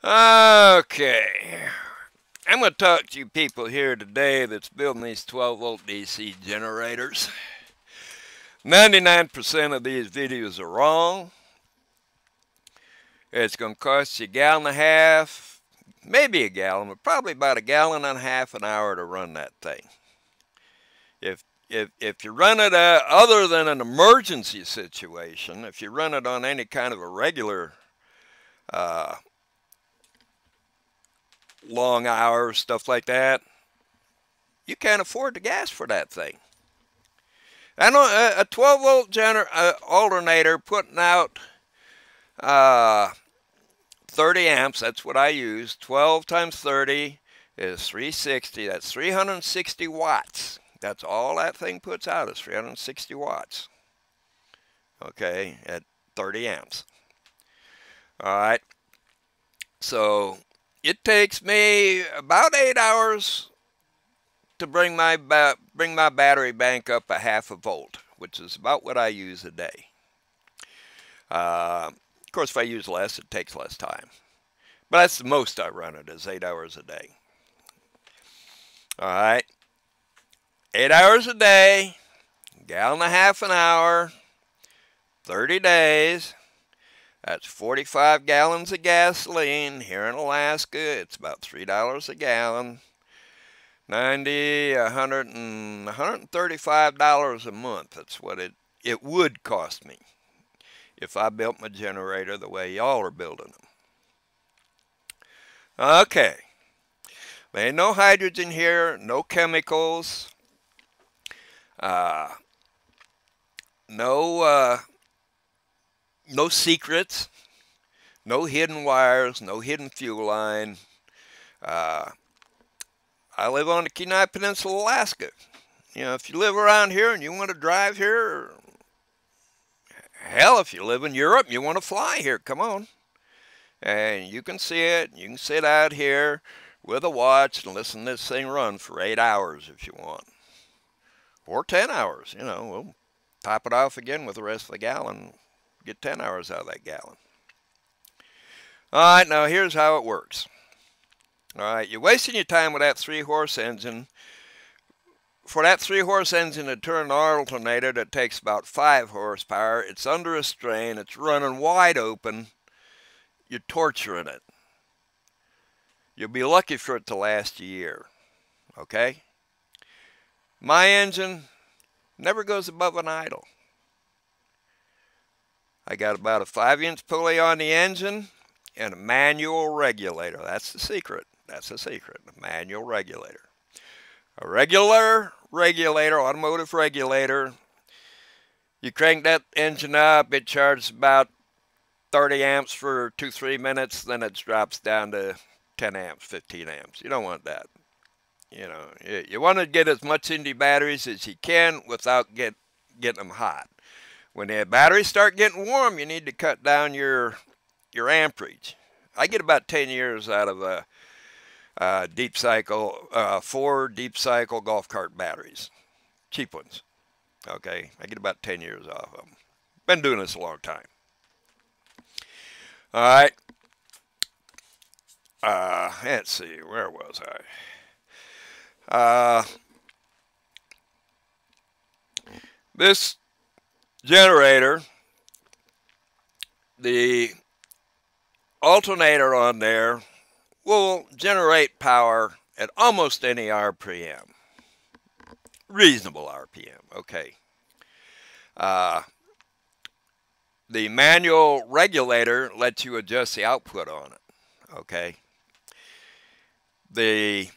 Okay. I'm going to talk to you people here today that's building these 12-volt DC generators. 99% of these videos are wrong. It's going to cost you a gallon and a half, maybe a gallon, but probably about a gallon and a half an hour to run that thing. If you run it other than an emergency situation, if you run it on any kind of a regular uh, long hours, stuff like that, you can't afford the gas for that thing. I know a 12-volt alternator putting out 30 amps, that's what I use. 12 times 30 is 360. That's 360 watts. That's all that thing puts out is 360 watts. Okay, at 30 amps. All right. So it takes me about 8 hours to bring my battery bank up a half a volt, which is about what I use a day. Of course, if I use less, it takes less time. But that's the most I run it, is 8 hours a day. All right. 8 hours a day, gallon and a half an hour, 30 days. That's 45 gallons of gasoline. Here in Alaska, it's about $3 a gallon. 90, 100, and $135 a month. That's what it would cost me if I built my generator the way y'all are building them. Okay. There ain't no hydrogen here, no chemicals, no secrets, no hidden wires, no hidden fuel line. I live on the Kenai Peninsula, Alaska. You know, if you live around here and you want to drive here, hell, if you live in Europe and you want to fly here, come on. And you can see it. You can sit out here with a watch and listen to this thing run for 8 hours if you want. Or 10 hours, you know. We'll top it off again with the rest of the gallon. Get 10 hours out of that gallon. All right, now here's how it works. All right, you're wasting your time with that 3-horse engine. For that 3-horse engine to turn an alternator that takes about 5 horsepower, it's under a strain, it's running wide open, you're torturing it. You'll be lucky for it to last a year, okay? My engine never goes above an idle. I got about a 5-inch pulley on the engine and a manual regulator. That's the secret. That's the secret, a manual regulator. A regular regulator, automotive regulator, you crank that engine up, it charges about 30 amps for 2-3 minutes, then it drops down to 10 amps, 15 amps. You don't want that. You know, you want to get as much into your batteries as you can without getting them hot. When the batteries start getting warm, you need to cut down your amperage. I get about 10 years out of a deep cycle, 4 deep cycle golf cart batteries, cheap ones. Okay, I get about 10 years off of them. Been doing this a long time. All right. Let's see, where was I? This generator, the alternator on there will generate power at almost any RPM. Reasonable RPM, okay. The manual regulator lets you adjust the output on it, okay. The